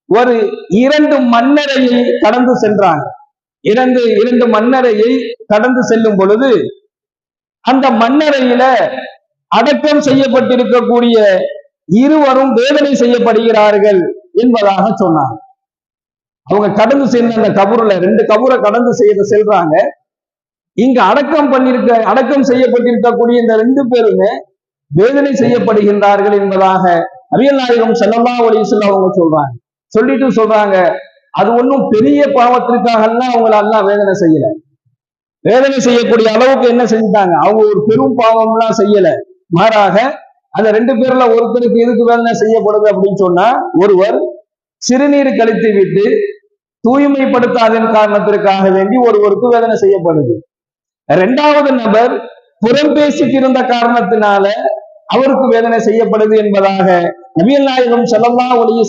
ஒரு 2 மண்ணறையை கடந்து சென்றாங்க. இரண்டு மண்ணறையை கடந்து செல்லும் பொழுது அந்த மண்ணறையில அடக்கம் செய்யப்பட்டிருக்கக்கூடிய இருவரும் வேதனை செய்யப்படுகிறார்கள் என்பதாக சொன்னாங்க. அவங்க கடந்து சென்ற அந்த கபூர்ல 2 கபூரை கடந்து செல்றாங்க. இங்க அடக்கம் செய்யப்பட்டிருக்கக்கூடிய இந்த 2 பேருமே வேதனை செய்யப்படுகின்றார்கள் என்பதாக நபிகள் நாயகம் ஸல்லல்லாஹு அலைஹி வஸல்லம் அவங்க சொல்றாங்க. அது ஒன்றும் பெரிய பாவத்திற்காக அவங்களை அல்லாஹ் வேதனை செய்யல. வேதனை செய்யக்கூடிய அளவுக்கு என்ன செஞ்சுட்டாங்க, அவங்க ஒரு பெரும் பாவம் எல்லாம் செய்யல. மாறாக அந்த 2 பேர்ல ஒருத்தருக்கு எதுக்கு வேதனை செய்யப்படுது அப்படின்னு சொன்னா, ஒருவர் சிறுநீர் கழித்து விட்டு தூய்மைப்படுத்தாதன் காரணத்திற்காக வேண்டி ஒருவருக்கு வேதனை செய்யப்படுது. 2வது நபர் புறம் பேசிட்டு இருந்த காரணத்தினால அவருக்கு வேதனை செய்யப்படுது என்பதாக நபிகள் நாயகம் ஸல்லல்லாஹு அலைஹி